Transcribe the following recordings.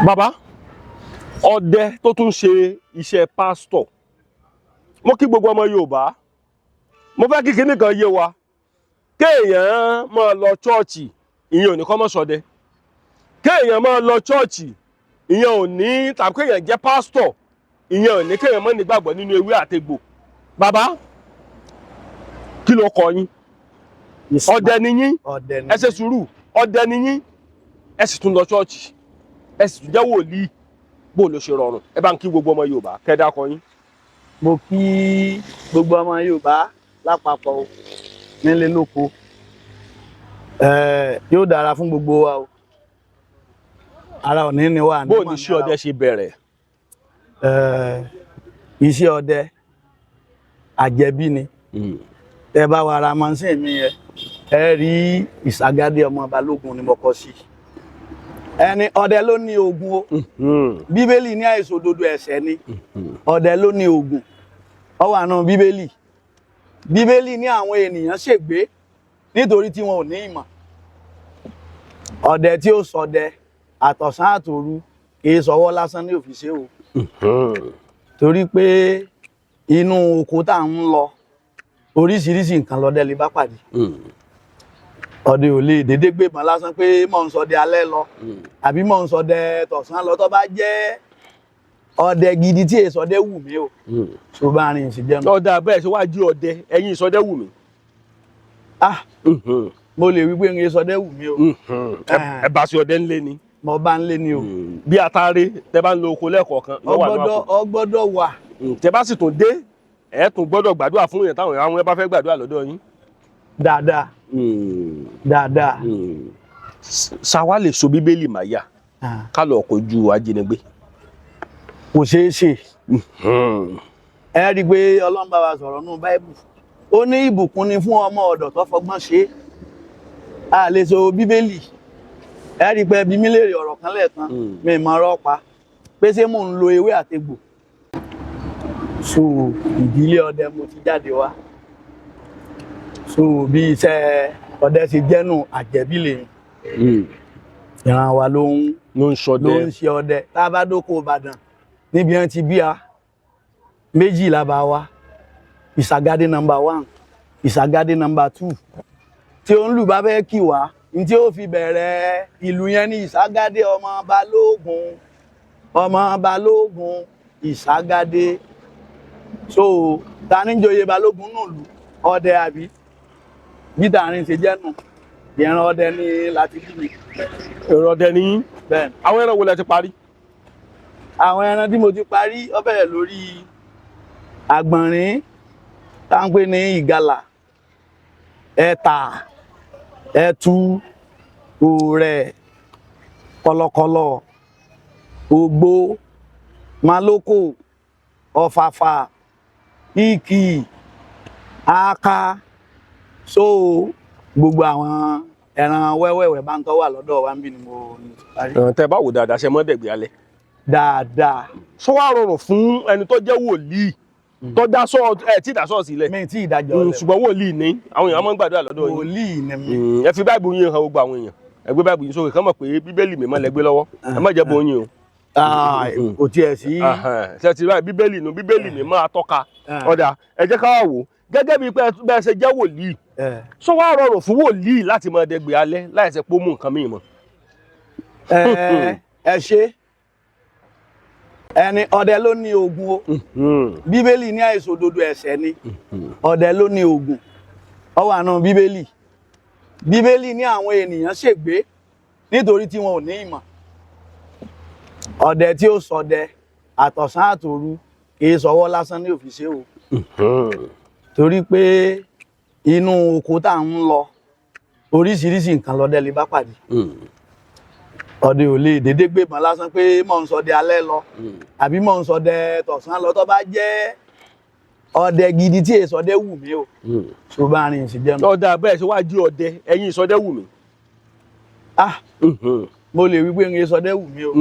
Bàbá, ọdẹ tó tún ṣe iṣẹ́ pásítọ̀. Mo kí gbogbo ọmọ Yorùbá. Mo fẹ́ kí kinní kan yé wa. Kéèyàn máa lọ chọ́ọ̀chì, ìyẹn ò ní kó má ṣọdẹ. Kéèyàn máa lọ chọ́ọ̀chì, ìyẹn ò ní tàbí kéèyàn jẹ́ pásítọ̀, ìyẹn ò ní kéèyàn má nígbàgbọ́ nínú ewé àtegbò. Bàbá, kí ló kọ yín? Ọdẹ ni yín. Ẹ ṣe sùúrù. Ọdẹ ni yín. Ẹ sì tún lọ chọ́ọ̀chì. Ẹ sì tún jẹ́ wòlíì. Bó ló ṣe rọrùn? Ẹ bá ń kí gbogbo ọmọ Yorùbá. Kẹ́ dákọ yín. Mo kí gbogbo ọmọ Yorùbá lápapọ̀ nílé lóko. Yóò dára fún gbogbo wa o. Ara òní ni wà ní. Bó ní iṣẹ́ ọdẹ ṣe bẹ̀rẹ̀? Iṣẹ́ ọdẹ àjẹbí ni. Tẹ́ bá wa ra mọ́sìn mi yẹn, ẹ rí Ìsàgádé ọmọ Balógun ni mo kọ sí. Ẹni ọdẹ ló ní ogun o. Bíbélì ní àìṣòdodo ẹ̀ṣẹ̀ ni. Ọdẹ ló ní ogun. Ó wà nínú Bíbélì. Bíbélì ní àwọn ènìyàn ṣègbé nítorí tí wọn ò ní ìmọ̀. Ọdẹ tí ó ṣọdẹ àtọ̀sán àtòru kì í ṣọwọ́ lásán ní òfìṣẹ́ o. Torí pé inú oko tá ń lọ oríṣiríṣi nǹkan lọdẹ lè bá pàdé. Ọdẹ ò lè dédé gbébọn lásán pé mò ń ṣọdẹ alẹ́ lọ àbí mò ń ṣọdẹ tọ̀sán lọ. Tó bá jẹ́ ọdẹ gidi tí èso ọdẹ wù mí o. Tó bá rìn sí jẹun. Ọdẹ bẹ́ẹ̀ ṣe wá jí ọdẹ, ẹ̀yin ìsọdẹ wù mí. Mo lè wí pé ń sọdẹ wù mí o. Ẹ bá sí ọdẹ ńlé ni. Mo bá ń lé ni o. Bí atare tẹ bá ń lo oko lẹ́ẹ̀kọ̀ọ̀kan. Ó gbọ́dọ̀ wà. Tẹ bá sì tún dé, ẹ tún gbọ́dọ̀ gbàdúrà fún yẹn táwọn àwọn ẹ bá fẹ́ gbàdúrà lọ́dọ̀ yín. Dáadáa. Dáadáa. Ṣàwa lè so Bíbélì máyà ká lọ kojú ajínigbé. Kò ṣeé ṣe. Ẹ rí i pé Ọlọ́run bá wa sọ̀rọ̀ nínú Báíbù. Ó ní ìbùkún ni fún ọmọ ọ̀dọ̀ tó fọgbọ́n ṣe. A lè so Bíbélì. Ẹ rí i pé bí mi léèrè ọ̀rọ̀ kan lẹ́ẹ̀kan mi mọ ọ̀rọ̀ pa pé ṣé mò ń lo ewé àtegbò. So ìdílé ọdẹ mo ti jáde wá. So bí iṣẹ́ ọdẹ ṣe jẹ́nu àjẹbí lè ìran wa ló ń ṣe ọdẹ. Tá a bá dóko Ìbàdàn níbi wọn ti bí a méjì la bá wa. Ìsàgádé #1, Ìsàgádé #2. Tí ó ń lù bá fẹ́ kì wá ní tí ó fi bẹ̀rẹ̀ ìlú yẹn ní Ìsàgádé ọmọ Balógun, ọmọ Balógun Ìsàgádé. So ta ní joyè Balógun nù lù ọdẹ àbí bí tààrin ṣe jẹ́ nù. Ìran ọdẹ ní láti bí mi. Ìran ọdẹ ní. Bẹ́ẹ̀ni. Àwọn ẹran wo lẹ ti parí? Àwọn ẹran tí mo ti parí ó bẹ̀rẹ̀ lórí àgbọ̀nrín tá ń pè ní ìgalà, ẹ̀tà, ẹ̀tù, òrẹ̀, kọ̀lọ̀kọ̀lọ̀, ògbó, màlókò, ọ̀fàfà, ìkì, aka. So gbogbo àwọn ẹran wẹ́wẹ́wẹ́ bá ń tọ́ wà lọ́dọ̀ wa ń bí ni mo parí. Tẹ bá wò dáadáa ṣe mọ́ dẹ̀gbẹ́ alẹ́. Dáadáa. Sọ wá rọrùn fún ẹni tó jẹ́ wòlíì tó dá tí ìdá ṣọ́ọ̀ṣì lẹ̀. Mi tí ìdájọ́ lẹ̀. Ṣùgbọ́n wòlíì ní àwọn èèyàn máa ń gbàdúrà lọ́dọ̀ yín. Wòlíì ni mi. Ẹ fi Báìbù yín hàn gbogbo àwọn èèyàn. Ẹ gbé Báìbù yín sókè kán mọ̀ pé Bíbélì mímọ́ lẹ gbé lọ́wọ́. Ẹ má jẹ́ bo yín o. Kò tiẹ̀ sí. Ṣé ti báyìí Bíbélì mímọ́ atọ́ka. Ọ̀dà ẹ jẹ́ ká wá wò gẹ́gẹ́ bí bẹ́ẹ̀ ṣe jẹ́ wòlíì. Sọ wá rọrùn fún wòlíì láti máa dẹgbẹ́ alẹ́ láì ṣe pé ó mú nǹkan mìíràn. Ẹ ṣe ẹni ọdẹ ló ní ogun o. Bíbélì ní àìṣòdodo ẹ̀ṣẹ̀ ni. Ọdẹ ló ní ogun. Ó wà nínú Bíbélì. Bíbélì ní àwọn ènìyàn ṣègbé nítorí tí wọn ò ní ìmọ̀. Ọdẹ tí ó ṣọdẹ àtọ̀sán àtòru kì í ṣọwọ́ lásán ní òfìṣẹ́ o. Torí pé inú oko tá ń lọ oríṣiríṣi nǹkan lọdẹ lè bá pàdé. Ọdẹ ò lè dédé gbébọn lásán pé mò ń ṣọdẹ alẹ́ lọ àbí mò ń ṣọdẹ tọ̀sán lọ. Tó bá jẹ́ ọdẹ gidi tí èso ọdẹ wù mí o. Tó bá rìn sí jẹun. Ọdẹ bẹ́ẹ̀ ṣe wá jí ọdẹ, ẹ̀yin ìsọdẹ wù mí. Mo lè wí pé ń sọdẹ wù mí o.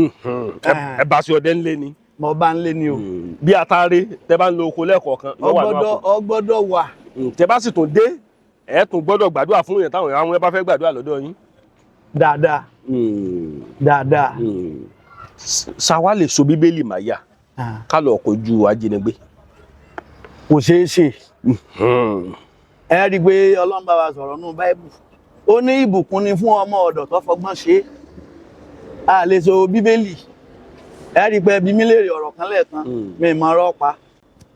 Ẹ bá sí ọdẹ ńlé ni. Mo bá ń lé ni o. Bí atare tẹ bá ń lo oko lẹ́ẹ̀kọ̀ọ̀kan. Ó gbọ́dọ̀ wà. Tẹ bá sì tún dé, ẹ tún gbọ́dọ̀ gbàdúrà fún yẹn táwọn ẹ bá fẹ́ gbàdúrà lọ́dọ̀ yín. Dáadáa. Dáadáa. ṣáwá lè so bíbélì máyà ká lọ kojú ajínigbé. Kò ṣeé ṣe. Ẹ rí i pé Ọlọ́run bá wa sọ̀rọ̀ nínú Báíbù. Ó ní ìbùkún ni fún ọmọ ọ̀dọ̀ tó fọgbọ́n ṣe. A lè so bíbélì. Ẹ rí i pé bí mi léèrè ọ̀rọ̀ kan lẹ́ẹ̀kan mi mọ ọ̀rọ̀ pa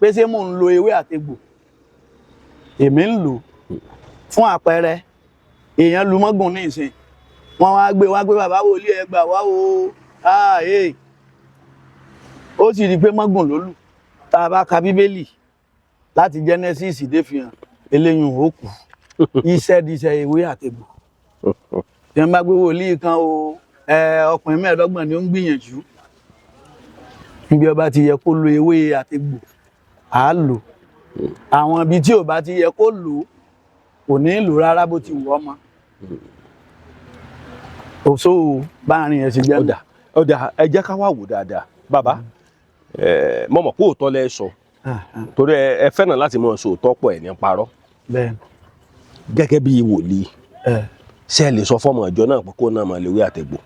pé ṣé mò ń lo ewé àtegbò. Èmi ń lò fún àpẹẹrẹ èèyàn lu mọ́gùn ní ìsìn wọ́n wá gbé bàbá wòlíì ẹ gbà wá o ó sì rí i pé mọ́gùn ló lù. Tá a bá ka bíbélì láti Genesis dé fi hàn eléyìí ò kù iṣẹ́ díṣẹ́ ewé àtegbò. Tí wọ́n bá gbé wòlíì kan o ọkùnrin 15 ni ó ń gbìyànjú níbi ọba ti yẹ kó lo ewé àtegbò á lò àwọn ibi tí ò bá ti yẹ kó lò kò ní lò rárá bó ti wù ọmọ. Òṣó báàrin ẹ̀ sì jẹ́. Ọ̀dà ẹ jẹ́ ká wá wò dáadáa bàbá mo mọ̀ pé òótọ́ lẹ sọ torí ẹ fẹ́ràn láti mọ̀ sọ òótọ́ pọ̀ ẹ̀ ní parọ́. Gẹ́gẹ́ bí wòlíì ṣé ẹ lè sọ fọ́mọ ìjọ náà pé kó náà máa léwé àtegbò.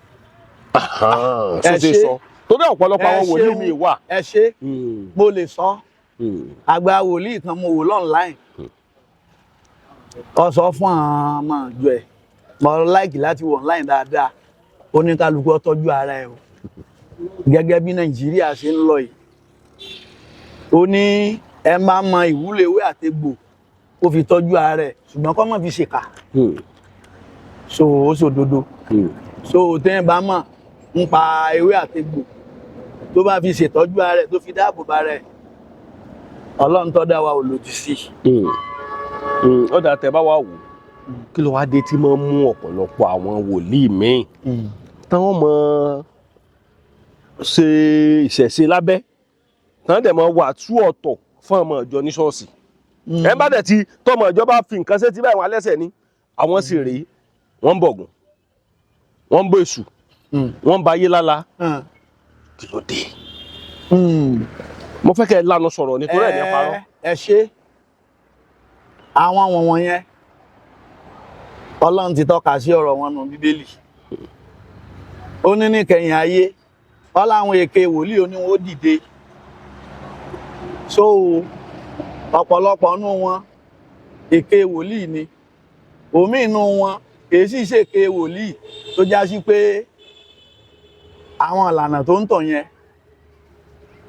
Sọ torí ọ̀pọ̀lọpọ̀ àwọn wòlíì mi wà. Ẹ ṣe mo lè sọ àgbà wòlíì kan mo wò online ó sọ fún àwọn ọmọ ìjọ ẹ̀ mo láìkì láti wò online dáadáa oníkálukú ó tọ́jú ara ẹ̀ o gẹ́gẹ́ bí Nàìjíríà ṣe ń lọ yìí ó ní ẹ máa mọ ìwúlò ewé àtegbò kó fi tọ́jú ara ẹ̀ ṣùgbọ́n kó má fi ṣèkà so ó ṣòdodo so tẹ́yìn bá mọ̀ ń pa ewé àtegbò tó bá fi ṣètọ́jú ara ẹ̀ tó fi dáàbò bá rẹ̀ Ọlọ́run tó dá wa ò lòdì sí. Ọ̀dà tẹ́ bá wà wò kí ló wá dé tí máa ń mú ọ̀pọ̀lọpọ̀ àwọn wòlíì míì táwọn mọ̀ ṣe ìṣẹ̀ṣe lábẹ́ táwọn dẹ̀ mọ̀ wà tú ọ̀tọ̀ fún ọmọ ìjọ ní ṣọ́ọ̀ṣì. Ẹ bá dẹ̀ ti tọmọ ìjọ bá fi nǹkan ṣe tí báyìí wọn alẹ́sẹ̀ ni àwọn sì rèé wọ́n ń bọ̀gùn wọ́n ń bọ èṣù wọ́n ń ba ayé lála kí ló dé. Mo fẹ́ kẹ́ ẹ lánàá sọ̀rọ̀ nítorí ẹ̀ ní parọ́. Ẹ ṣe àwọn wọ̀nyẹn Ọlọ́run ti tọ́ka sí ọ̀rọ̀ wọn nù Bíbélì. Ó ní níkẹyìn ayé ọláwọn èké wòlíì oníwọ̀n ó dìde so ọ̀pọ̀lọpọ̀ nínú wọn èké wòlíì ni òmíì nínú wọn kìí sì ṣèké wòlíì tó já sí pé àwọn ìlànà tó ń tọ̀ yẹn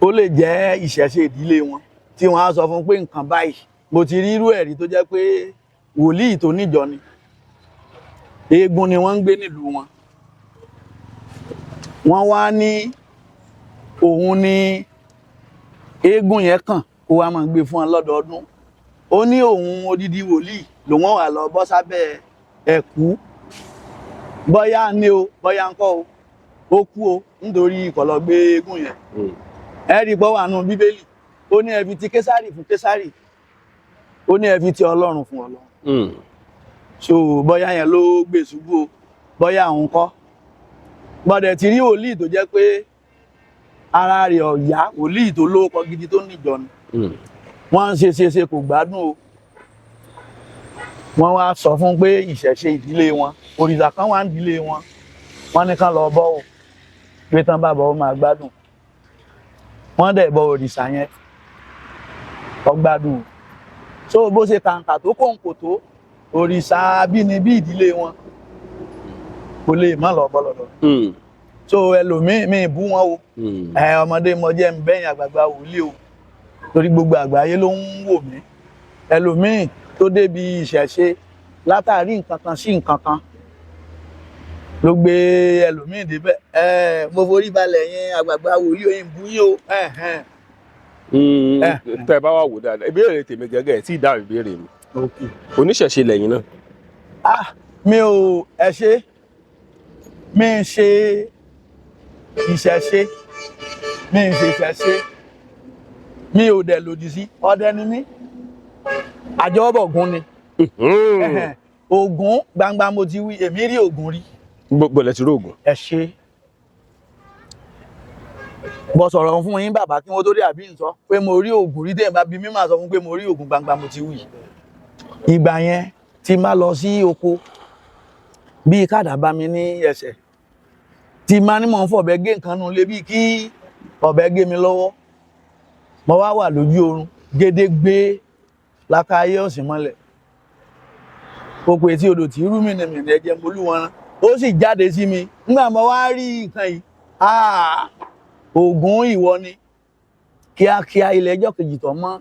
ó lè jẹ́ ìṣẹ̀ṣe ìdílé wọn tí wọ́n á sọ fún pé nǹkan báyìí mo ti rí irú ẹ̀rí tó jẹ́ pé wòlíì tó níjọ ni eégún ni wọ́n ń gbé nílùú wọn wọ́n wá ní òun ni eégún yẹn kàn kó wá máa gbé fún wọn lọ́dọọdún ó ní òun odidi wòlíì lòun wà lọ bọ́ sábẹ́ ẹ̀kú bọ́yá ní o bọ́yá ń kọ́ o ó kú o nítorí ìkọ̀lọ̀ gbé eégún yẹn ẹ̀rí gbọ́ wà nù Bíbélì ó ní ẹ fi ti Késárì fún Késárì ó ní ẹ fi ti Ọlọ́run fún Ọlọ́run so bọ́yá yẹn ló gbé ṣubú o bọ́yá òun kọ́ gbọ́dẹ̀ ti rí wòlíì tó jẹ́ pé ara rẹ̀ ọ̀yá wòlíì tó lóókọ gidi tó níjọ ni wọ́n ń ṣe kò gbádùn o wọ́n wá sọ fún pé ìṣẹ̀ṣe ìdílé wọn òrìṣà kan wà ń dílé wọn wọ́n ní kán lọ bọ́ o pé tán bá bọ́ ó máa gbádùn wọ́n dẹ̀ bọ òrìṣà yẹn ó gbádùn so bó ṣe kàǹkà tó kòǹkò tó òrìṣà abínibí ìdílé wọn kò lè má lọ bọ́ lọ́dọ̀ so ẹlòmíì mi bú wọn o ọmọdé mo jẹ́ ń bẹ́yìn àgbààgbà wòlíì o torí gbogbo àgbáyé ló ń wò mí ẹlòmíì tó débi ìṣẹ̀ṣe látàrí nǹkan kan sí nǹkan kan ló gbé ẹlòmíì débẹ̀ mo forí balẹ̀ yín àgbààgbà wòlíì oyin bú yín o. Tẹ́ ẹ bá wà wò dáadáa ìbéèrè tèmi gẹ́gẹ́ ẹ̀ tí ì dáhùn ìbéèrè mi oníṣẹ̀ṣe lẹ́yìn náà. Mi ò mi ń ṣe ìṣẹ̀ṣe mi ń ṣe ìṣẹ̀ṣe mi ò dẹ̀ lòdì sí ọdẹ ni mí àjọwọ́bọ̀ Ògún ni Ògún gbangba mo ti wí èmi rí Ògún rí. Gbogbo lẹ ti rí Ògún. Ẹ ṣe bọ́ sọ̀rọ̀ fún yín bàbá kí wọ́n tó rí àbí ń sọ pé mo rí Ògún rí tẹ́yìn bá bí mi máa sọ fún pé mo rí Ògún gbangba mo ti wí. Ìgbà yẹn tí má lọ sí oko bíi kádà bá mi ní ẹsẹ̀ tí máa ní mò ń fọ̀bẹ gé nǹkan nù lé bí kí ọ̀bẹ gé mi lọ́wọ́ mo wá wà lójú oorun gédégbé lákàáyé ọ̀sìn mọ́lẹ̀ oko etí odò tí rú mìnìmìnì ẹ̀jẹ̀ molú wọn rán ó sì jáde sí mi nígbà mo wá rí nǹkan yìí Ògún ìwọ ni kíákíá ilẹ̀ ẹjọ́ kejì tó mọ́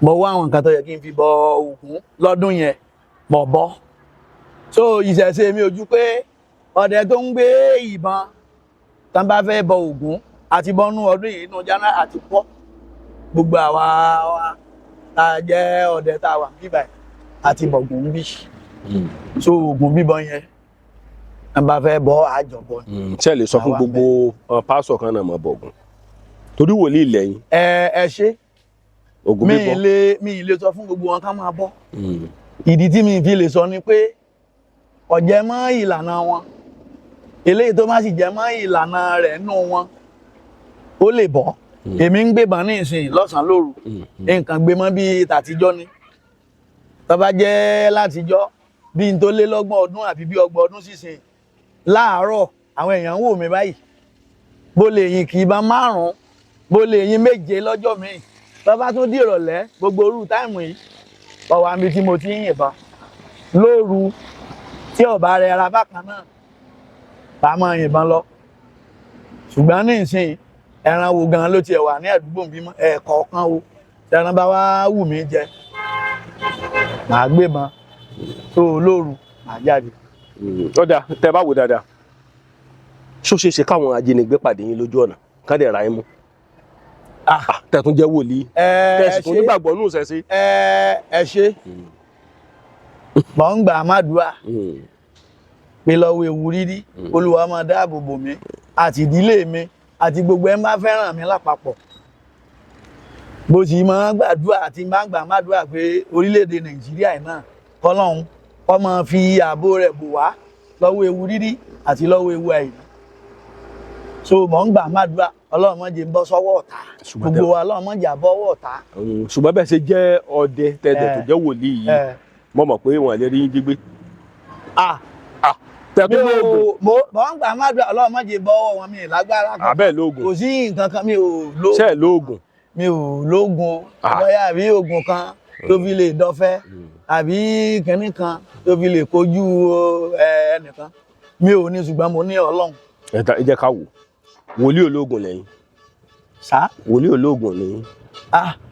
mo wá àwọn nǹkan tó yẹ kí n fi bọ Ògún lọ́dún yẹn mo bọ́ so ìṣẹ̀ṣe mi ojú pé ọdẹ tó ń gbé ìbọn tán bá fẹ́ bọ Ògún àti bọ́nú ọdún yìí inú January àti pọ́ gbogbo àwa tá a jẹ́ ọdẹ tá a wà bíbáyìí àti bọ̀gùn bí so Ògún bíbọn yẹn tán bá fẹ́ bọ àjọbọ. ṣé ẹ lè sọ fún gbogbo pásọ kan náà mọ bọ̀gùn torí wòlíì lẹ́yìn. ẹ ṣe Ògún bíbọ mi ì lè sọ fún gbogbo wọn ká máa bọ ìdí tí mi fi lè sọ ni pé ọ̀jẹ̀ mọ́ ìlànà wọn eléyìí tó má sì jẹ́ mọ́ ìlànà rẹ̀ nù wọn ó lè bọ́ èmi ń gbébọn ní ìsìn lọ́sàn-án lóru nǹkan gbé mọ́ bí tàtijọ́ ni tó bá jẹ́ látijọ́ bí n tó lé lọ́gbọ̀n ọdún àbí bí ọgbọ̀n ọdún sísìn láàárọ̀ àwọn èèyàn ń wò mí báyìí bó lè yin kì í bá 5 bó lè yin 7 lọ́jọ́ míì tó bá tún di ìrọ̀lẹ́ gbogbo orú táìmù yìí ọwọ́ àmì tí mo ti ń yìnbọn lóru tí ọba rẹ ara bákan náà bá máa yìnbọn lọ ṣùgbọ́n ní ìsìn ẹran wo gan ló tiẹ̀ wà ní àdúgbò bímọ ẹ̀ẹ̀kọ̀ọ̀kan o ẹran bá wá wù mí jẹ màá gbébọn tó lóru màá jáde. ọ̀dà tẹ́ bá wò dáadáa ṣó ṣeé ṣe káwọn ajínigbé pàdé yín lójú ọ̀nà ká dẹ̀ ra yín mú tẹ̀tún jẹ́ wòlíì tẹ̀sí tún nígbàgbọ́ nù sẹ́sí. ẹ ṣe mọ̀ ń gbà mádùúà pé lọ́wọ́ ewu rírí Olúwa máa dáàbò bò mí àti ìdílé mi àti gbogbo ẹ̀ ń bá fẹ́ràn mi lápapọ̀ bó sì máa gbàdúrà àti máa gbà mádùúà pé orílẹ̀-èdè Nàìjíríà náà kọ́lọ́hún kó máa fi ààbò rẹ̀ bò wá lọ́wọ́ ewu rírí àti lọ́wọ́ ewu àìrí so mọ̀ ń gbà mádùúà Ọlọ́run má jẹ́ ń bọ́ sọ́wọ́ ọ̀tá gbogbo wa Ọlọ́run má jẹ́ àbọ́wọ́ ọ̀tá. ṣùgbọ́n bẹ́ẹ̀ ṣe jẹ́ ọdẹ tẹ́tẹ̀ tó jẹ́ wòlíì yìí mo mọ̀ pé wọ́n lè rí yín jí gbé. tẹ́tún lóògùn. mo ń gbà mádùúà Ọlọ́run má jẹ́ bọ́wọ́ wọn mi lágbára kan. abẹ́ lóògùn. kò sí nǹkan kan mi ò lóògùn. ṣé ẹ lóògùn. mi ò lóògùn o bóyá àbí oògùn kan tó fi lè dọ́fẹ́ àbí kínní kan tó fi lè kojú ẹnìkan mi ò ní ṣùgbọ́n mo ní Ọlọ́run. ẹ jẹ́ ká wò wòlíì ológun lẹ́yìn. sá. wòlíì ológun lẹ́yìn.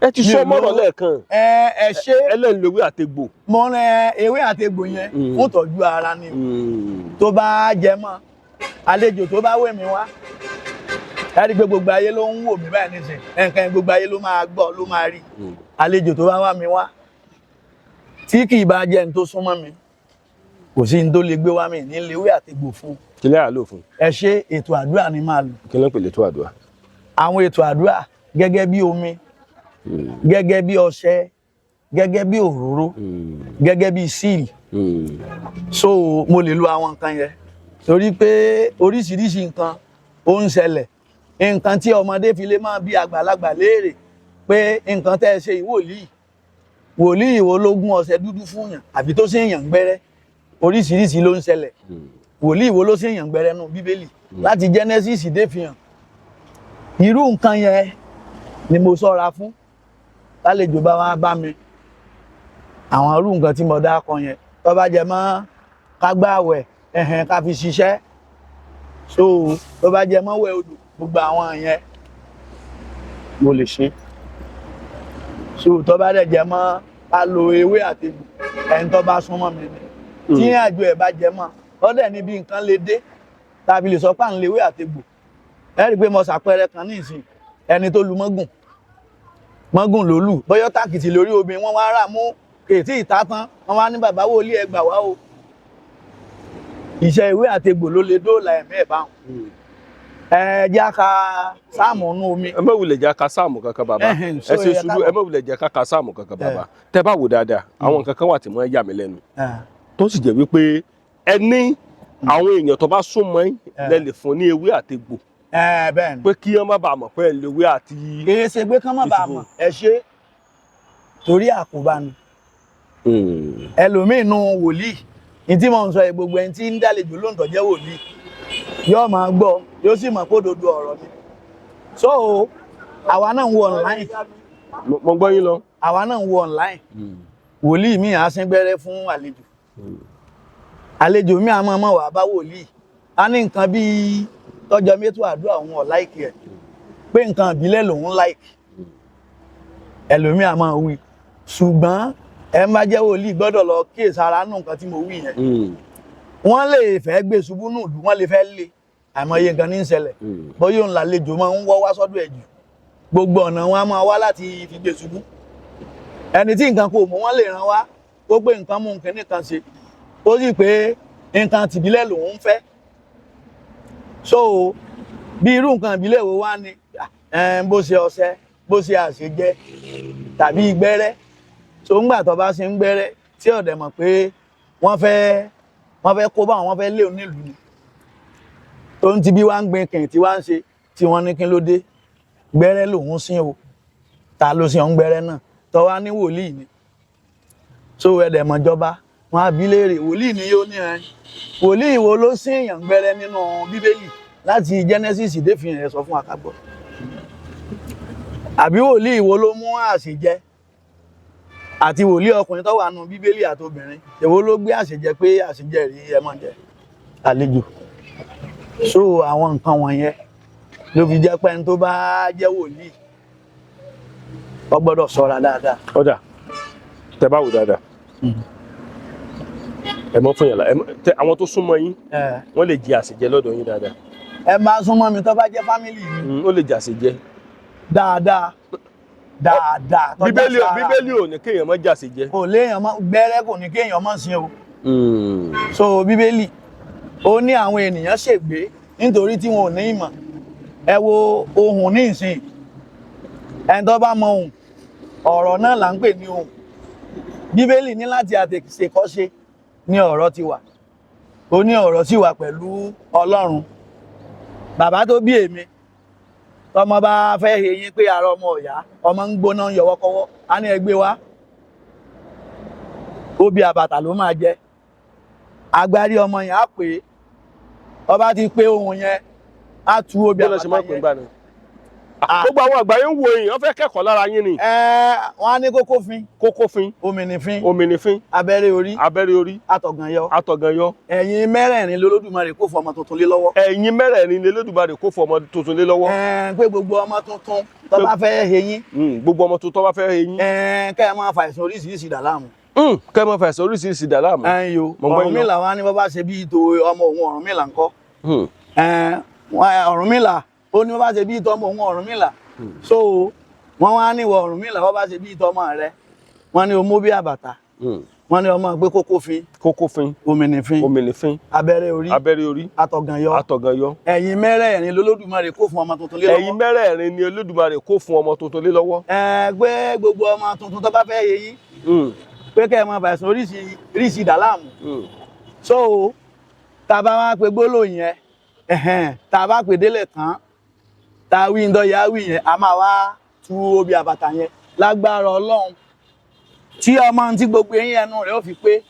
ẹ ti sọ mọ́rọ̀ lẹ́ẹ̀kan. ẹ ṣe. ẹlẹ́nu ewé àtegbò. mo rẹ ewé àtegbò yẹn fún ìtọ́jú ara ni tó bá jẹ mọ́ àlejò tó bá wẹ̀ mí wá ẹ rí i pé gbogbo ayé ló ń wò mí báyìí nísìnyí nǹkan gbogbo ayé ló máa gbọ́ ló máa rí àlejò tó bá wá mi wá tí kì í bá jẹ́ ní tó súnmọ́ mi kò sí ní tó lè gbé wá mi ní ewé àtegbò fún. kí lẹ́yà lò fún. ẹ ṣe ètò àdúrà ni máa lò. kí ló ń pè létò àdúrà. àwọn ètò àdúrà gẹ́gẹ́ bí omi gẹ́gẹ́ bí ọṣẹ gẹ́gẹ́ bí òróró gẹ́gẹ́ bí síìlì so mo lè lo àwọn nǹkan yẹn torí pé oríṣiríṣi nǹkan ó ń ṣẹlẹ̀ nǹkan tí ọmọdé fi lè máa bí àgbàlagbà léèrè pé nǹkan tẹ́ ẹ ṣe wòlíì wo ló gún ọṣẹ dúdú fún yàn àbí tó ṣe èèyàn gbẹ́rẹ́ oríṣiríṣi ló ń ṣẹlẹ̀ wòlíì wo ló ṣe èèyàn gbẹ́rẹ́ nù bíbélì láti Genesis dé fi hàn irú nǹkan yẹn ni mo ṣọ́ra fún lálejò bá wá bá mi àwọn irú nǹkan tí mo dá kan yẹn tó bá jẹ mọ́ ká gbààwẹ̀ ká fi ṣiṣẹ́ so tó bá jẹ mọ́ wẹ̀ odò gbogbo àwọn yẹn mo lè ṣe so tó bá dẹ̀ jẹ mọ́ ká lo ewé àtegbò ẹni tó bá súnmọ́ mi ni tí àjò ẹ̀ bá jẹ mọ́ ó dẹ̀ níbi nǹkan lè dé tàbí lè sọ pé à ń lo ewé àtegbò ẹ rí i pé mo ṣàpẹẹrẹ kan ní ìsìn ẹni tó lu mọ́gùn ló lù bọ́yọ́ tàkìtì lórí obìnrin wọ́n wá rà mú kèétí ìta tán wọ́n wá ní bàbá wòlíì ẹ gbà wá o iṣẹ́ ewé àtegbò ló lè dóòlà ẹ̀mí ẹ̀ báwọn ẹ jẹ́ ká sáàmù nú omi. ẹ má wulẹ̀ jẹ́ ká sáàmù kankan bàbá ẹ ṣe sùúrù ẹ má wulẹ̀ jẹ́ ká sáàmù kankan bàbá tẹ́ bá wò dáadáa àwọn nǹkan kan wà tí mo yà mí lẹ́nu tó sì jẹ́ wípé ẹ ní àwọn èèyàn tó bá súnmọ́ lẹ́lẹ̀ fún ní ewé àtegbò bẹ́ẹ̀ni pé kí wọ́n má bàa mọ̀ pé ẹ lewé àti. kìí ṣe pé kán má bàa mọ̀ ẹ ṣe torí àkóbá ni ẹlòmíín nu wòlíì ní tí mo ń sọ gbogbo ẹni tí ń dálejò ló ń tọ́jẹ́ wòlíì yóò máa gbọ́ yóò sì mọ̀ kó dodo ọ̀rọ̀ ni. So àwa náà ń wo online. Mo gbọ́ yín lọ. Àwa náà ń wo online. Wòlíì mi á sín gbẹ́rẹ́ fún àlejò. Àlejò mi á máa wá bá wòlíì. A ní nǹkan bíi tọ́jọ́ mẹ́tò àdúrà òun ọ̀ láìkì ẹ̀ pé nǹkan ìbílẹ̀ lòun láìkì. Ẹlòmíì á máa wí. Ṣùgbọ́n ẹ má jẹ́ wòlíì gbọ́dọ̀ lọ kíyèsára nù nǹkan tí mo wí yẹn. Wọ́n lè fẹ́ gbé ṣubú nù lù, wọ́n lè fẹ́ lé àìmọye nǹkan ní ń ṣẹlẹ̀. Bóyá òun làlejò máa ń wọ́ wá sọ́dọ̀ ẹ̀ jù. Gbogbo ọ̀nà wọn á máa wá láti fi gbé ṣubú. Ẹni tí nǹkan kò mú wọn lè ràn wá ó pé nǹkan mú nǹkan nìkan ṣe ó sì pé nǹkan tìbílẹ̀ lòun ń fẹ́. So bí irú nǹkan ìbílẹ̀ wo wá ni bó ṣe ọṣẹ bó ṣe àṣejẹ tàbí gbẹ́rẹ́. So ńgbà tó bá ṣe ń gbẹ́rẹ́ tí ọ̀dẹ̀ mọ̀ pé wọ́n fẹ́ kó bá wọn fẹ́ lé onílùú ni tó ń ti bí wá ń gbin kìn tí wá ń ṣe tí wọ́n ní kí ló dé gbẹ́rẹ́ lòun sín o ta ló sin ọ̀hún gbẹ́rẹ́ náà tó wá ní wòlíì ni. So ẹ̀dẹ̀ mọ̀jọba wọn á bi léèrè wòlíì ni yóò ní ẹ wòlíì wo ló sín èèyàn gbẹ́rẹ́ nínú bíbélì láti Genesis dé fi hàn sọ fún akágbọ́ àbí wòlíì wo ló mú àṣejẹ àti wòlíì ọkùnrin tó wà nù bíbélì àti obìnrin èwo ló gbé àṣejẹ pé àṣejẹ rí ẹ mọ̀ jẹ àlejò. So àwọn nǹkan wọ̀nyẹn ló fi jẹ́ pé ẹni tó bá jẹ́ wòlíì ó gbọ́dọ̀ ṣọ́ra dáadáa. Ọ̀dà tẹ bá wò dáadáa ẹ mọ fún yàrá àwọn tó súnmọ́ yín wọ́n lè jẹ àṣejẹ lọ́dọ̀ yín dáadáa. Ẹ máa súnmọ́ mi tó bá jẹ́ fámìlì mi. Ó lè jẹ àṣejẹ. Dáadáa. Bíbélì ò ní kéèyàn má jẹ àṣejẹ. Kò léèyàn mọ́ gbẹ́rẹ́ kò ní kéèyàn mọ́ sin o. So bíbélì ó ní àwọn ènìyàn ṣègbé nítorí tí wọn ò ní ìmọ̀. Ẹ wo ohùn ní ìsìn ẹni tó bá mọ ohùn ọ̀rọ̀ náà là ń pè ní ohùn. Bíbélì ní láti àtètèkọ́ṣe ní ọ̀rọ̀ ti wà ó ní ọ̀rọ̀ sì wà pẹ̀lú Ọlọ́run. Bàbá tó bí èmi tọmọ bá fẹ́ eyín pé ara ọmọ ọ̀yá ọmọ ń gbóná yọwọ́kọ́wọ́ á ní ẹgbẹ́ wa obì àbàtà ló máa jẹ agbárí ọmọ yẹn á pè ọba ti pé ohun yẹn á tú obì àbàtà yẹn. Gbogbo àwọn àgbáyé ń wo èèyàn fẹ́ kẹ́kọ̀ọ́ lára yín ni. Wọ́n á ní kókófin. Kókófin. Òmìnìfín. Òmìnìfín. Abẹ́rẹ́ orí. Abẹ́rẹ́ orí. Àtọ̀gànyọ. Àtọ̀gànyọ. Ẹ̀yin mẹ́rẹ̀ẹ̀rin lolódùmarè kó fọmọ tuntun lé lọ́wọ́. Ẹ̀yin mẹ́rẹ̀ẹ̀rin lolódùmarè kó fọmọ tuntun lé lọ́wọ́. Pé gbogbo ọmọ tuntun tó bá fẹ́ eyín. Gbogbo ọmọ tuntun tó bá fẹ́ eyín. Kẹ́ ẹ máa fa àìsàn oríṣiríṣi dà láàmú. Kẹ́ ẹ máa fa àìsàn oríṣiríṣi dà láàmú. Ọ̀rúnmìlà wá ní bọ́ bá ṣe bí ìtò ọmọ òun Ọ̀rúnmìlà ńkọ́. Ọ̀rúnmìlà ó ní bọ́ bá ṣe bí ìtò ọmọ òun Ọ̀rúnmìlà. So wọ́n wá ní ìwọ Ọ̀rúnmìlà wọ́n bá ṣe bí ìtọ́mọ rẹ̀ wọ́n ní omó bí àbàtà wọ́n ní ọmọ gbé kókófin. Kókófin. Òmìnìfín. Òmìnìfín. Abẹ́rẹ́ orí. Abẹ́rẹ́ orí. Àtọ̀gànyọ. Àtọ̀gànyọ. Ẹ̀yin mẹ́rẹ̀ẹ̀rin lolódùmarè kó fún ọmọ tuntun lé lọ́wọ́. Ẹ̀yin mẹ́rẹ̀ẹ̀rin ni Olódùmarè kó fún ọmọ tuntun lé lọ́wọ́. Pé gbogbo ọmọ tuntun tó bá fẹ́ eyín pé kẹ́ ẹ máa fa àìsàn oríṣiríṣi dà láàmú. So tá a bá wá pe gbólóhùn yẹn tá a bá pè délẹ̀ tán tá a wí ń dọ́yà wí yẹn a máa wá tú obì àbàtà yẹn lágbára Ọlọ́run tí ọmọ tí gbogbo eyín ẹnu rẹ̀ ó fi pé.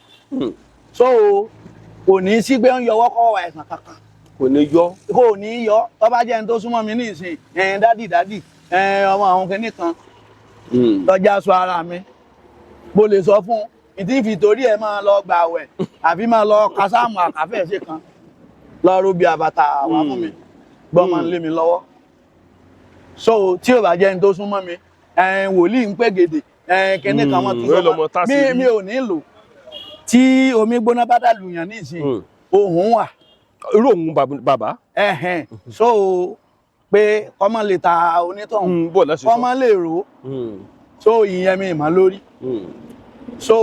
So kò ní sí pé ń yọwọ́ kọ́ àìsàn kankan. Kò ní yọ. Kò ní yọ tó bá jẹ́ ẹni tó súnmọ́ mi ní ìsìn dádì ọmọ àwọn kìnnì kan lọ́jà sọ ara mi mo lè sọ fún ìdí fi torí ẹ máa lọ gbààwẹ̀ àbí máa lọ kásámù àkàfẹ́ ṣe kan lọ rúbi àbàtà wà fún mi gbọ́n máa ń lé mi lọ́wọ́. So tí ò bá jẹ́ ẹni tó súnmọ́ mi wòlíì ń pè gèdè kìnnì kan mọ́ tó sọ mi ò ní lò tí omi gbóná bá dà lùyàn ní ìsìn ohun wà. Irú òun bàbá. So pé kọ́mọ lè ta onítọ̀hún kọ́mọ lè rò so ìyẹn mi ìmọ̀ lórí. So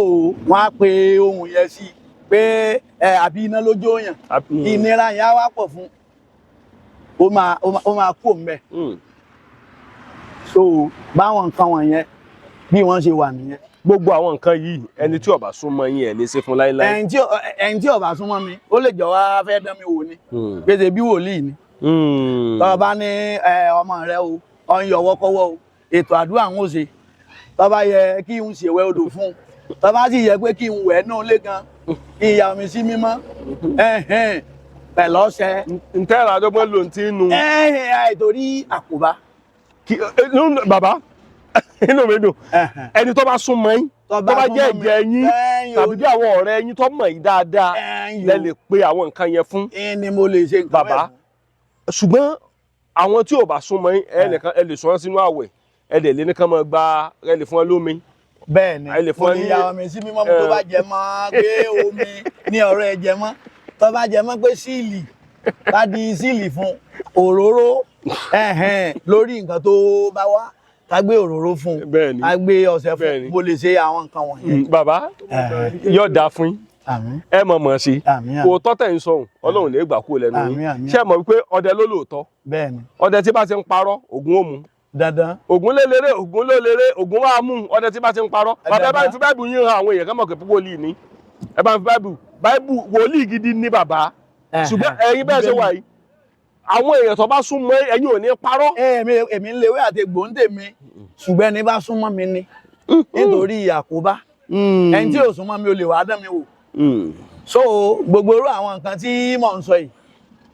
wọ́n á pe ohun yẹn sí pé àbí iná lójó yàn ìnira yẹn á wá pọ̀ fún ó máa kú òun bẹ́ẹ̀. So báwọn nǹkan wọ̀nyẹn bí wọ́n ṣe wà nìyẹn. Gbogbo àwọn nǹkan yìí ẹni tí ó bá súnmọ́ yín ẹ̀ ní ṣe fún láíláí. Ẹni tí ó bá súnmọ́ mi ó lè jọ wá fẹ́ dán mi wò ni gbèsè bí wòlíì ni. Tọ́ bá ní ọmọ rẹ o ọ ń yọwọ́ kọ́wọ́ o ètò àdúrà ń ṣe tọ́ bá yẹ kí n ṣèwẹ́ odò fún tọ́ bá sì yẹ pé kí n wẹ̀ náà lé gan kí n ya omi sí mímọ́ pẹ̀lú ọṣẹ. ntẹ́ra àdọ́gbọ́n ló ń tí nu. Torí àkóbá. Bàbá inú mi dùn ẹni tó bá sún mọ́ yín tó bá jẹ́ ẹ̀jẹ̀ yín tàbí bí àwọn ọ̀rẹ́ yín tó mọ̀ yín dáadáa lẹ lè pe àwọn nǹkan yẹn fún. Ni mo lè ṣe nǹkan bàbá ṣùgbọ́n àwọn tí ò bá sún mọ́ yín ẹ lè sọ wọn sínú àwẹ̀ ẹ lè ní kán máa gba ẹ lè fún wọn lómi. Bẹ́ẹ̀ni mo ní ya omi sí mímọ́ tó bá jẹ mọ́ pé omi ní ọ̀rọ̀ ẹ jẹ mọ́ tó bá jẹ mọ́ pé síìlì bá di síìlì fún òróró lórí nǹkan tó bá wá ká gbé òróró fún ká gbé ọṣẹ fún mo lè ṣe àwọn nǹkan wọ̀nyẹn. Bàbá yóò dáa fún yín ẹ mọ̀ sí òótọ́ tẹ̀ ń sọ̀hún Ọlọ́run lè gbà kúrò lẹ́nu yín ṣé ẹ mọ̀ wípé ọdẹ ló lóòótọ́ ọdẹ tí bá ti ń parọ́ Ògún ó mú dandan Ògún lélẹ́rẹ́ Ògún ló léré Ògún wá mú ọdẹ tí bá ti ń parọ́ bàbá ẹ bá ń fi báìbù yín hàn àwọn èèyàn kán mọ̀ pé wòlíì ni ẹ bá ń fi báìbù wòlíì gidi ní bàbá ṣùgbọ́n ẹ̀yin bẹ́ẹ̀ ṣe wà yìí àwọn èèyàn tó bá sún mọ́ ẹ̀yin ò ní parọ́. Èmi ń lewé àti egbò ń tèmi ṣùgbọ́n ẹni bá sún mọ́ mi ni nítorí àkóbá ẹni tí ò sún mọ́ mi ò lè wá dán mi wò. So gbogbo irú àwọn nǹkan tí mò ń sọ yìí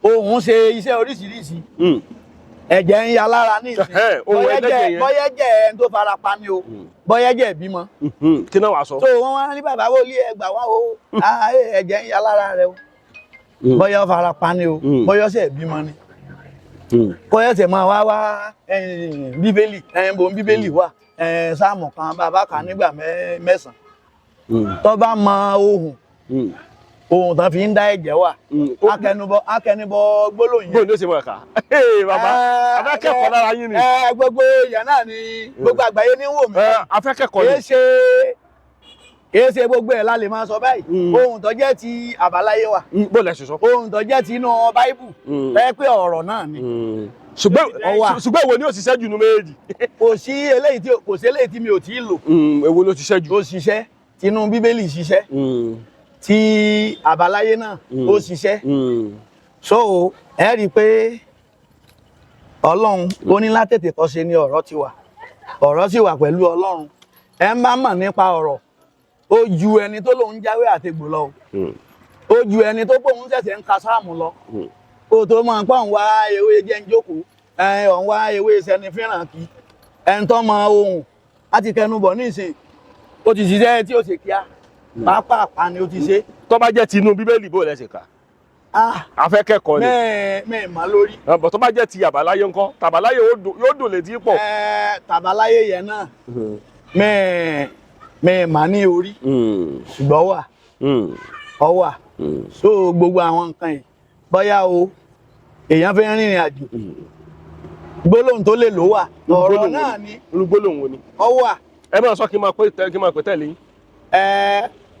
òun ṣe iṣẹ́ oríṣiríṣi ẹ̀jẹ̀ ń ya lára ní ìsìn bọ́yẹ́jẹ̀ ẹni tó fara pa ni o bọ́yẹ́jẹ̀ bímọ. Kí náà wàá sọ. So wọ́n wá ní bàbá wòlíì ẹgbà wá o ẹ̀jẹ̀ ń ya lára rẹ o bọ́yọ́ fara pa ni o bọ́yọ́ ṣe bímọ ni bọ́yọ́ ṣe máa wá bíbélì bíbélì wà sáàmù kan bàbá kan nígbà mẹ́sàn-án tó bá mọ ohun tán fi ń dá ẹ̀jẹ̀ wà akẹnubọ gbólóhùn yẹn. bóun ló ṣe mọ̀ ká bàbá afẹ́kẹ̀kọ́ lára yín ni. gbogbo èèyàn náà ni gbogbo àgbáyé ní wò mí. afẹ́kẹ̀kọ́ ni. Kìí ṣe gbogbo ẹ̀ la lè máa sọ báyìí ohun tó jẹ́ ti àbáláyé wa bó lẹ ṣe sọ ohun tó jẹ́ ti inú báíbù bẹ́ẹ̀ pé ọ̀rọ̀ náà ni. ṣùgbọ́n èwo ni ó ṣiṣẹ́ jù nínú méjèèjì. kò sí eléyìí tí mi ò tí ì lò. èwo ló ṣiṣẹ́ jù. ó ṣiṣẹ́ tinú bíbélì ṣiṣẹ́ ti àbáláyé náà ó ṣiṣẹ́. So ẹ rí i pé Ọlọ́run ó ní látètè kọ́ ṣe ni ọ̀rọ̀ ti wà ọ̀rọ̀ sì wà pẹ̀lú Ọlọ́run ẹ ń bá mọ̀ nípa ọ̀rọ̀ ó ju ẹni tó lòun jáwé àtegbò lọ ó ju ẹni tó pòun ṣẹ̀ṣẹ̀ ń ka sáàmù lọ kó tó máa pọ̀ ń wá ewé jẹ́ ń jókòó ọ̀n wá ewé sẹni fẹ́ràn kí ẹni tó mọ ohun láti kẹnubọ̀ nísìn ó ti ṣiṣẹ́ tí ó ṣe kíá pàápàá ni ó ti ṣe. tó bá jẹ́ ti inú bíbélì bó lẹ ṣe kà afẹ́kẹ́kọ̀ọ́ ni mẹ́ẹ̀ má lórí. bọ̀ tó bá jẹ́ ti àbáláyé ńkọ́ tàbáláyé yóò dùn létí pọ̀. tàbáláyé yẹn náà mẹ́ẹ̀ má ní orí ṣùgbọ́n ọ wà so gbogbo àwọn nǹkan yìí bóyá o èèyàn fẹ́ rìnrìn àjò gbólóhùn tó lè lò wà ọ̀rọ̀ náà ni gbólóhùn wo ni ọ wà. ẹ máa sọ kí n máa pè tẹ̀lé yín.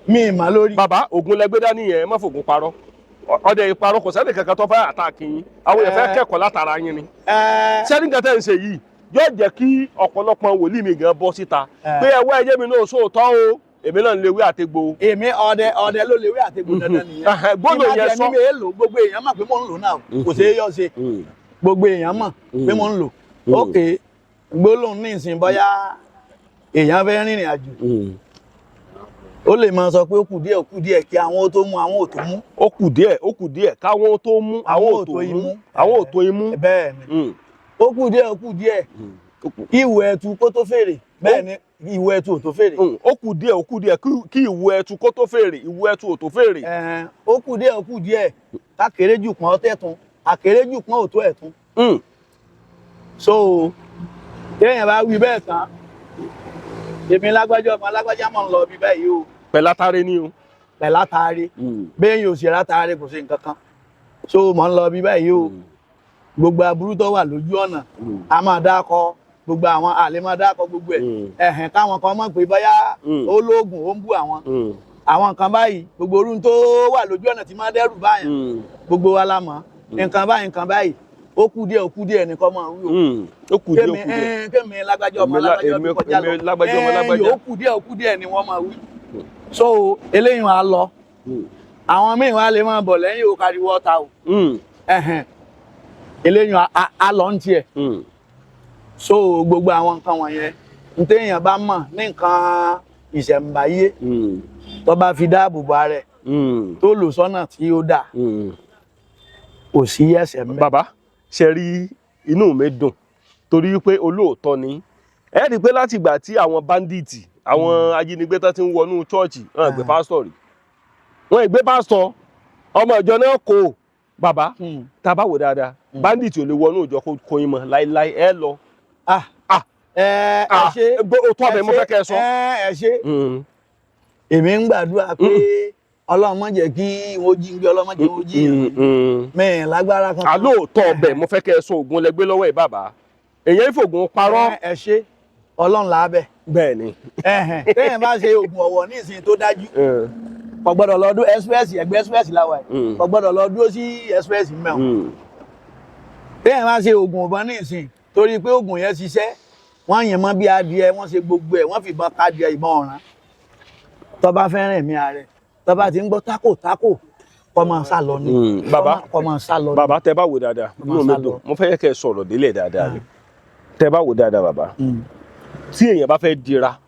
mi mà lórí. bàbá Ògún lẹgbẹ́ dání yẹn má fògùn parọ́ ọdẹ ìparọ́ kò sẹ́ni kankan tó fẹ́ àtàkì yín àwọn èèyàn fẹ́ kẹ́kọ̀ọ́ látara yín ni. sẹ́ni nǹkan tẹ́ ń ṣe yìí yóò jẹ́ kí ọ̀pọ̀lọpọ̀ wòlíì mi gan bọ́ síta pé ẹwọ́ ẹyẹ mi náà sóòótọ́ o èmi náà ń lewé àtegbò. èmi ọdẹ ló lewé àtegbò dandan nìyẹn. gbọ́dọ̀ yẹn sọ ìmọ̀ tẹ̀mí mi gbogbo èèyàn mọ̀ pé mò ń lò náà kò ṣeé yọ ṣe gbogbo èèyàn mọ̀ pé mò ń lò. ok gbólóhùn ní ìsìn bóyá èèyàn fẹ́ rìnrìn àjò ó lè máa sọ pé ó kù díẹ̀ kí àwọn tó mú àwọn ò tó mú. ó kù díẹ̀ káwọn tó mú àwọn ò tó mú àwọn ò tó imú. bẹ́ẹ̀ ni ó kù díẹ̀ ìwò ẹtu kó tó fèrè bẹ́ẹ̀ ni ìwò ẹtu ò tó fèrè. ó kù díẹ̀ kí ìwò ẹtu kó tó fèrè ìwò ẹtu ò tó fèrè. ó kù díẹ̀ kákéré jù pọ́n tẹ̀tún àkéré jù pọ́n ò tó ẹ̀tún. so téèyàn bá wí bẹ́ẹ̀ tán èmi lágbájá ọmọ lágbájá mọ̀ ń lọ bí báyìí o. pẹ̀látàrí ni o. pẹ̀látàrí bẹ́ẹ̀ yóò ṣe látàrí kò sí nǹkan kan so mọ̀ ń lọ bí báyìí o. gbogbo aburú tó wà lójú ọ̀nà a máa dákọ gbogbo àwọn àlè máa dákọ gbogbo ẹ̀ káwọn kan mọ̀ pé bóyá ológun ó ń bú àwọn nǹkan báyìí gbogbo orun tó wà lójú ọ̀nà tí máa dẹ́rù báyìí gbogbo wa la mọ̀ nǹkan báyìí ó kù díẹ̀ nìkan máa wí ó kù díẹ̀ kémi lágbájá ọmọ lágbájá ọmọ kọjá lọ ó kù díẹ̀ ni wọ́n máa wí so eléyìí á lọ àwọn míì wá lè máa bọ̀ lẹ́yìn ó kárí wọ́ta o eléyìí á lọ ń tiẹ̀ so gbogbo àwọn nǹkan wọ̀nyẹn ní téèyàn bá mọ̀ ní nǹkan ìṣẹ̀ǹbáyé tó bá fi dáàbò bo ara ẹ̀ tó lò sọ́nà tí ó dà kò sí ẹ̀ṣẹ̀ ńbẹ̀. bàbá ṣe rí inú mi dùn torí pé olóòótọ́ ni ẹ rí i pé láti ìgbà tí àwọn bandits àwọn ajínigbé tó ti ń wọnú chọ́ọ̀chì wọn gbé pásítọ̀ rí wọn gbé pásítọ̀ ọmọ ìjọ náà kò bàbá tá a bá wò dáadáa bandits ò lè wọnú ìjọ kó yín mọ́ láíláí ẹ lọ. ẹ ṣe òótọ́ ọbẹ̀ mo fẹ́ kẹ́ ẹ sọ. ẹ ṣe èmi ń gbàdúrà pé Ọlọ́run má jẹ́ kí wọ́n jí gbé Ọlọ́run má jẹ́ wọ́n jí mẹ́rin lágbára kan. àlóòótọ́ ọbẹ̀ mo fẹ́ kẹ́ ẹ sọ ògùn lẹgbẹ́ lọ́wọ́ ẹ̀ bàbá èyàn ìfògùn parọ́. ẹ ṣe Ọlọ́run làábẹ̀. bẹ́ẹ̀ ni. téèyàn bá ṣe oògùn ọ̀wọ̀ ní ìsìn tó dájú kò gbọ́dọ̀ lọ dúró express ẹgbẹ́ express láwa ẹ̀ kò gbọ́dọ̀ lọ dúró sí express mẹ́wọ̀n. téèyàn bá ṣe oògùn ọ̀bọ̀n ní ìsìn torí pé oògùn yẹn ṣiṣẹ́ wọ́n yìn mọ́ bí adìẹ wọ́n ṣe gbogbo ẹ̀ wọ́n fìbọn kádìẹ ìbọn ọ̀ràn tó bá fẹ́ràn ẹ̀mí ààrẹ tó bá ti ń gbọ́ tákò kọ́ máa sá lọ ni. kọ́ máa sá lọ ni. bàbá tẹ bá wò dáadáa inú mi dùn mo fẹ́ kẹ́ ẹ sọ̀rọ̀ délẹ̀ dáadáa ni tẹ bá wò dáadáa bàbá tí èèyàn bá fẹ́ dira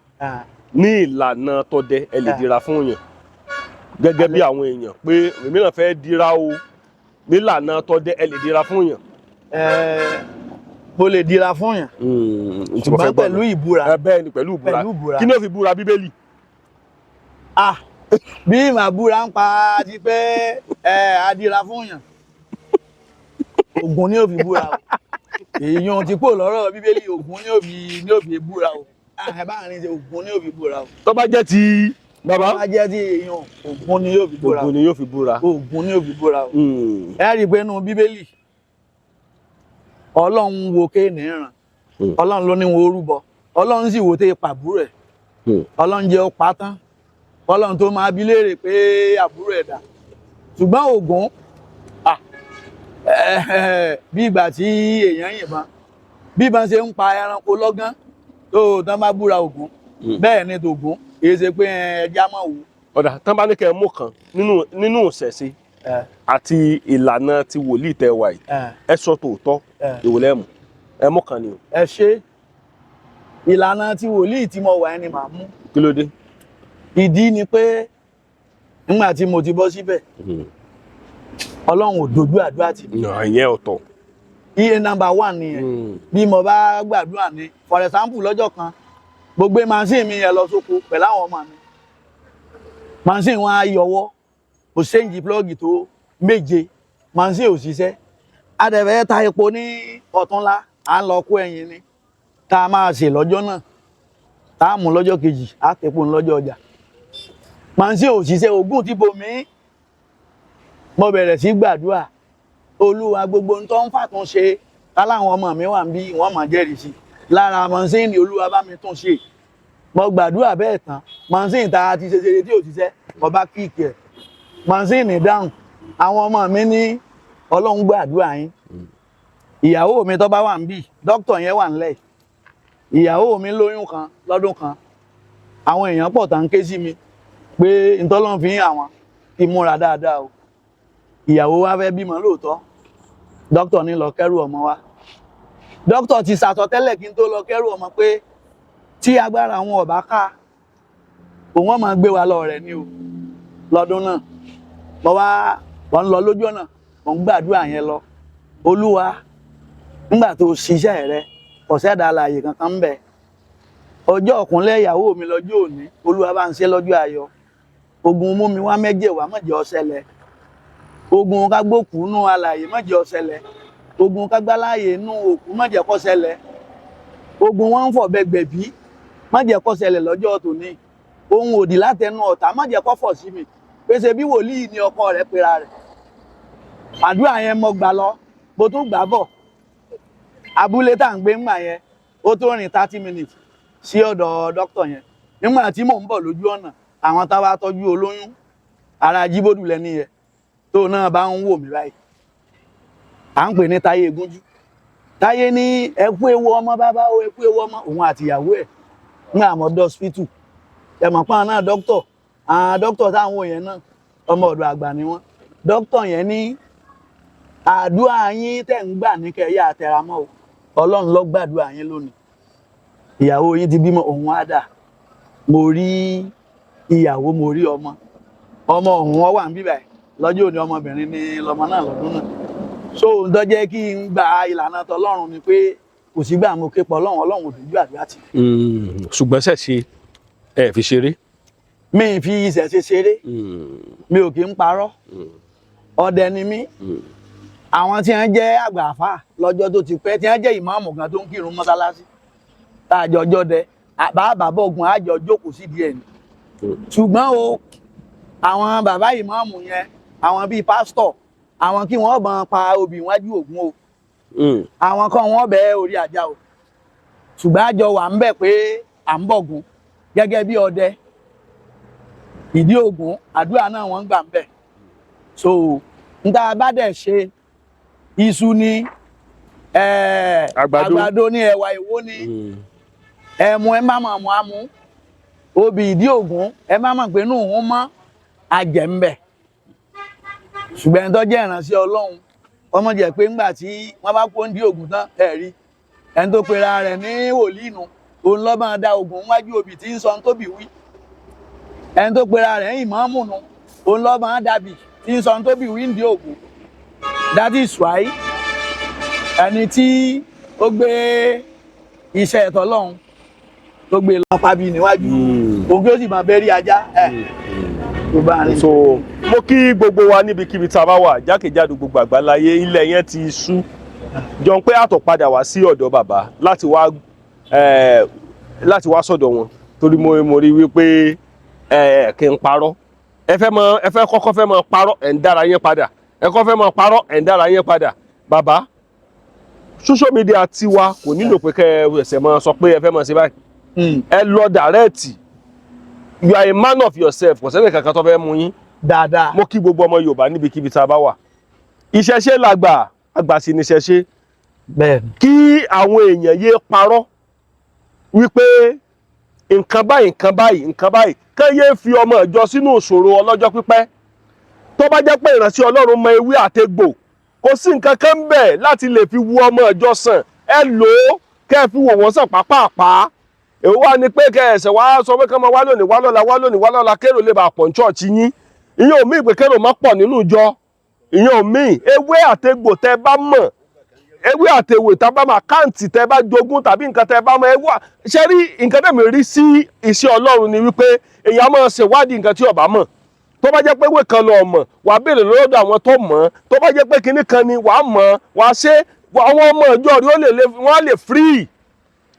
ní ìlànà tọdẹ ẹ lè dira fún yàn gẹ́gẹ́ bí àwọn èèyàn pé èmi náà fẹ́ dira o nílànà tọdẹ ẹ lè dira fún yàn. mo lè dira fún yàn ṣùgbọ́n pẹ̀lú ìbúra. bẹ́ẹ̀ ni pẹ̀lú ìbúra kí ni ó fi búra bíbélì. bí màá búra ń pa ti pé adira fún yàn Ògún ni ó fi búra o èèyàn ti kó lọ́rọ̀ bíbélì Ògún ni ó fi búra o báàrin ṣe Ògún ni ó fi búra o. tó bá jẹ́ ti bàbá tó bá jẹ́ ti èèyàn Ògún ni yóò fi búra o. Ògún ni yóò fi búra. Ògún ni yóò fi búra o. ẹ rí i pé nínú bíbélì Ọlọ́run wo Kéènì ràn Ọlọ́run ló ní wọn orúbọ Ọlọ́run sì wò tẹ pàbúrò ẹ̀ Ọlọ́run jẹ́ ó pa tán Ọlọ́run tó máa bi léèrè pé àbúrò ẹ̀ dà ṣùgbọ́n Ògún bí ìgbà tí èèyàn yìnbọn bí ìbọn ṣe ń pa ẹranko lọ́gán tó tán bá búra Ògún bẹ́ẹ̀ ni tògún èyí ṣe pé ẹja mọ̀ wò. ọ̀dà tán bá ní kẹ́ ẹ mú kan nínú ìṣẹ̀ṣe àti ìlànà ti wòlíì tẹ wà yìí ẹ sọ tòótọ́ èwo lẹ mú ẹ mú kan ni o. ẹ ṣe ìlànà ti wòlíì tí mo wà ẹni màá mú. kí ló dé. ìdí ni pé nígbà tí mo ti bọ́ síbẹ̀ Ọlọ́run ò dojú àdúrà tì mí. ìyẹn ọ̀tọ̀. iye number 1 nìyẹn bí mo bá gbàdúrà ní for example lọ́jọ́ kan mo gbé machine mi yẹn lọ sóko pẹ̀lú àwọn ọmọ mi machine wọn á yọwọ́ kò ṣéǹjì plọ́ọ̀gì tó 7 machine ò ṣiṣẹ́ adẹ̀fẹ́ ta epo ní ọ̀túnla à ń lọ kó ẹyin ni tá a máa ṣe lọ́jọ́ náà tá a mú lọ́jọ́ kejì á tepo lọ́jọ́ ọjà machine ò ṣiṣẹ́ Ògún tí bomi mo bẹ̀rẹ̀ sí gbàdúrà Olúwa gbogbo ń tó ń fàtúnṣe káláwọn ọmọ mi wà ń bí wọ́n máa jẹ́rìí sí lára mọ̀nsíìnì Olúwa bá mi tún ṣe mo gbàdúrà bẹ́ẹ̀ tán mọ̀nsíìnì tá a ti ṣe tí ò ṣiṣẹ́ mo bá kíkì ẹ̀ mọ̀nsíìnì dáhùn àwọn ọmọ mi ní Ọlọ́run gbàdúrà yín ìyàwó mi tó bá wà ń bí dókítà yẹn wà ńlẹ̀ ìyàwó mi lóyún kan lọ́dún kan àwọn èèyàn pọ̀ tán ké sí mi pé ntọ́lọ́run fi hàn àwọn ti múra dáadáa o ìyàwó wa fẹ́ bímọ lóòótọ́ dókítà ní lọ kẹ́rù ọmọ wa dókítà ti sàsọtẹ́lẹ̀ kí n tó lọ kẹ́rù ọmọ pé tí agbára wọn ò bá ká òun wọn máa gbé wa lọ rẹ̀ ni o lọ́dún náà wọ́n lọ lójú ọ̀nà wọ́n gbàdúrà yẹn lọ Olúwa nígbà tó ṣiṣẹ́ rẹ kò sẹ́dá alààyè kankan ń bẹ ọjọ́ ọ̀kúnlẹ̀ ìyàwó mi lọ́jọ́ òní Olúwa bá ń ṣe lọ́jọ́ ayọ̀ ogun mú mi wá mẹ́jẹ̀ wá mọ̀jẹ̀ ọ̀sẹ̀lẹ̀ ogun ká gbókù nú alààyè mọ̀jẹ̀ ọ̀sẹ̀lẹ̀ ogun ká gbáláyè nú òkú mọ̀jẹ̀ kó ṣẹlẹ̀ ogun wọn ń fọ̀bẹ gbẹ̀bí mọ̀jẹ̀ kó ṣẹlẹ̀ lọ́jọ́ tòní ohun òdì látẹnu ọ̀tá mọ̀jẹ̀ kó fọ̀ sí mi pèsè bí wòlíì ni ọkọ rẹ̀ pera rẹ̀ àdúrà yẹn mo gbà lọ bó tún gbà bọ̀ abúlé tá à ń gbé ńgbà yẹn ó tó rìn 30 minutes sí ọ̀dọ̀ dókítà yẹn nígbà tí mò ń bọ̀ lójú ọ̀nà àwọn táwa tọ́jú olóyún ara jíbódù lẹ́ni yẹn tó náà bá ń wò mí báyìí à ń pè ní Táyé Egúnjú Táyé ní ẹkú ewu ọmọ bàbá o ẹkú ewu ọmọ òun àtìyàwó ẹ̀ ní àmọ́dọ́ hospital ẹ̀mọ̀ pa náà dókítà àwọn dókítà táwọn yẹn náà ọmọ ọ̀dọ̀ àgbà ni wọ́n dókítà yẹn ní àdúrà yín tẹ̀ ń gbà ní kẹyà àtẹramọ́ o Ọlọ́run ló gbàdúrà yín lónìí ìyàwó yín ti bímọ òun á dà mo rí ìyàwó mo rí ọmọ òun wọ́n wà ń bíbà lọ́jọ́ òní ọmọbìnrin ni lọmọ náà lọ́dún náà so ń dọ́jẹ́ kí n gba ìlànà tọlọ́run ni pé kò sígbà mo ké pọ̀ ọlọ́run ò dójú àdúrà tì. ṣùgbọ́n ṣẹ̀ṣe ẹ fi ṣeré. mi fi ìṣẹ̀ṣe ṣeré mi ò kí ń parọ́ ọdẹ ni mí àwọn tí wọ́n jẹ́ àgbà àfà lọ́jọ́ tó ti pẹ́ tí wọ́n jẹ́ ìmáàmù gan tó ń kírun mọ́sálásí tá a jọjọ́ dẹ bàbá ogun àjọ jókòó sí díẹ̀ ni ṣùgbọ́n o àwọn bàbá ìmáàmù yẹn àwọn bíi pásítọ̀ àwọn kí wọ́n bọ́n pa obì wájú Ògún o àwọn kan wọ́n bẹ́ orí ajá o ṣùgbọ́n àjọ wà ń bẹ̀ pé à ń bọ̀gún gẹ́gẹ́ bí ọdẹ ìdí Ògún àdúrà náà wọ́n ń gbà ń bẹ̀ so n tá a bá dẹ̀ ṣe iṣu ni àgbàdo ní ẹ̀wà ìwó ni ẹmu ẹ má mọ̀ àmú obì ìdí Ògún ẹ má mọ̀ pé inú òun mọ́ àjẹ́ ń bẹ̀ ṣùgbọ́n tó jẹ́ ìránṣẹ́ Ọlọ́run ọmọ jẹ́ pé ńgbà tí wọ́n bá kó ń dí Ògún tán ẹ̀rí ẹni tó pera rẹ̀ ní wòlíì nù òun lọ́ máa da Ògún wájú obì tí ń sọ tóbi wí ẹni tó pera rẹ̀ ìmáàmù nù òun lọ́ máa dàbí tí ń sọ tóbi wí ń dí Ògún that is why ẹni tí ó gbé iṣẹ́ ẹ̀tọ́ Ọlọ́run tó gbé lọ pàbí níwájú òun kí ó sì máa bẹ́rí ajá so mo kí gbogbo wa níbikíbi tá a bá wà jákèjádò gbogbo àgbáláyé ilẹ̀ yẹn ti ṣú jọ pé àtọ̀ padà wá sí ọ̀dọ̀ bàbá láti wá sọ́dọ̀ wọn torí mo rí wípé kí n parọ́ ẹ fẹ́ kọ́kọ́ fẹ́ máa parọ́ ẹ̀ ń dára yẹn padà ẹ kọ́ fẹ́ máa parọ́ ẹ̀ ń dára yẹn padà bàbá social media tiwa kò nílò pé kẹ́ ẹ ẹsẹ̀ máa sọ pé ẹ fẹ́ máa ṣe báyìí ẹ lọ dàrẹ́ẹ̀tì you are a man of yourself kò sẹ́ni kankan tó fẹ́ mú yín dáadáa mo kí gbogbo ọmọ Yorùbá níbikíbi tá a bá wà ìṣẹ̀ṣe làgbà àgbà sì ní ìṣẹ̀ṣe kí àwọn èèyàn yé parọ́ wípé nǹkan báyìí kán yé fi ọmọ ìjọ sínú ìṣòro ọlọ́jọ́ pípẹ́ tó bá jẹ́ pé ìránṣẹ́ Ọlọ́run mọ ewé àtegbò kò sí nǹkan kan bẹ́ẹ̀ láti lè fi wo ọmọ ìjọ sàn ẹ lò ó kẹ́ ẹ fi wò wọ́n sàn pàápàá èwo wá ní pé kẹsẹ̀ wá sọ pé kán máa wá lónìí wá lọ́la kérò lè bá pọ̀ ní ṣọ́ọ̀ṣì yín ìyẹn ò mí ìpè kérò má pọ̀ nínú ìjọ ìyẹn ò mí ewé àtegbò tẹ́ bá mọ̀ ewé àtewò tá bá máa káǹtì tẹ́ bá jogún tàbí nǹkan tẹ́ bá mọ̀ ewé ṣe rí nǹkan tẹ̀mí rí sí iṣẹ́ Ọlọ́run ni wípé èèyàn máa ṣèwádìí nǹkan tí ó bá mọ̀ tó bá jẹ́ pé ewé kan lọ mọ̀ wàá béèrè lọ́dọ̀ àwọn tó mọ̀ tó bá jẹ́ pé kinní kan ni wàá mọ̀ wàá ṣe àwọn ọmọ ìjọ rí wọ́n á lè free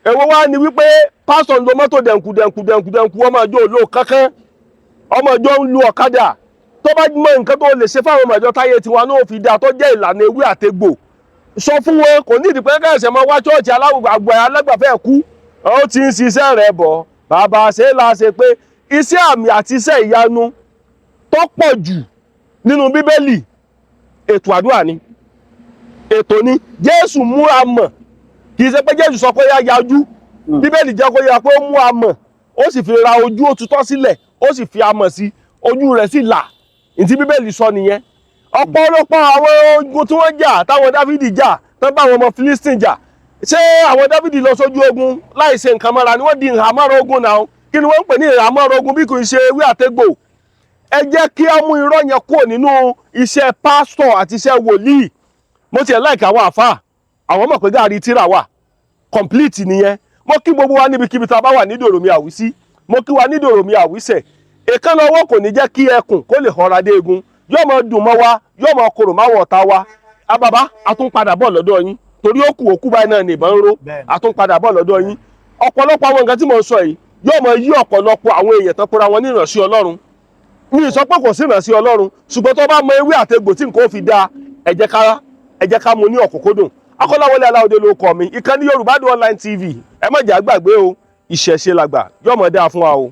èwo wá ni wípé pásítọ̀ ń lo mọ́tò dẹ̀nkù ọmọ ìjọ olóò kankan ọmọ ìjọ ń lu ọ̀kadà tó bá mọ nǹkan tó lè ṣe fáwọn ọmọ ìjọ táyé tiwa náà fi dáa tó jẹ́ ìlànà ewé àtegbò sọ fún wọn kò ní ìdìpẹ́ kẹ́sẹ̀ máa wá ṣọ́ọ̀ṣì alágbàgbà alágbàfẹ́ kú ó ti ń ṣiṣẹ́ rẹ̀ bọ̀ bàbá ṣe là ṣe pé iṣẹ́ àmì àti iṣẹ́ ìyanu tó pọ̀ jù nínú Bíbélì ètò àdúrà ni ètò ni Jésù múra mọ̀ kì í ṣe pé Jésù sọ pé yá yajú Bíbélì jẹ́ kó yá pé ó mú amọ̀ ó sì fi ra ojú ó tutọ́ sílẹ̀ ó sì fi amọ̀ sí ojú rẹ̀ sì là ìtí Bíbélì sọ nìyẹn ọ̀pọ̀lọpọ̀ àwọn ogun tí wọ́n jà táwọn Dáfídì jà tán bá àwọn ọmọ Philistine jà ṣé àwọn Dáfídì lọ sójú ogun láì ṣe nǹkan mọ́ra ni wọ́n di ìhàmọ́ra ogun náà kí ni wọ́n ń pè ní ìhàmọ́ra ogun bí kò ṣe ewé àtegbò ẹ jẹ́ kí á mú irọ́ yẹn kúrò nínú iṣẹ́ pásítọ̀ àti iṣẹ́ wòlíì mo tiẹ̀ láìka àwọn àfáà àwọn mọ̀ pé gààrí tíra wà complete nìyẹn mo kí gbogbo wa níbikíbi tá a bá wà ní Dòròmí Àwísí mo kí wa ní Dòròmí Àwísẹ̀ èékánná ọwọ́ kò ní jẹ́ kí ẹkùn kó lè họra dé egun yóò máa dùn mọ́ wa yóò máa korò máa wọ̀ ọ̀tá wa bàbá a tún padà bọ̀ lọ́dọ̀ yín torí òkú báyìí náà ní ìbọn ń ró a tún padà bọ̀ lọ́dọ̀ yín ọ̀pọ̀lọpọ̀ àwọn nǹkan tí mo sọ yìí yóò máa yí ọ̀pọ̀lọpọ̀ àwọn èèyàn tán kóra wọn ní ìránṣẹ́ Ọlọ́run mi ì sọ pé kò sí ìránṣẹ́ Ọlọ́run ṣùgbọ́n tó bá mọ ewé àtegbò tí nǹkan ó fi dáa ẹ jẹ́ ká mú ní ọ̀kúnkúndùn Akọ́láwọlé Aláọdẹ ló kọ mi ìkànnì Yorùbá Dùn Online TV ẹ má jẹ́ àgbàgbé o ìṣẹ̀ṣe làgbà yóò máa dáa fún wa o.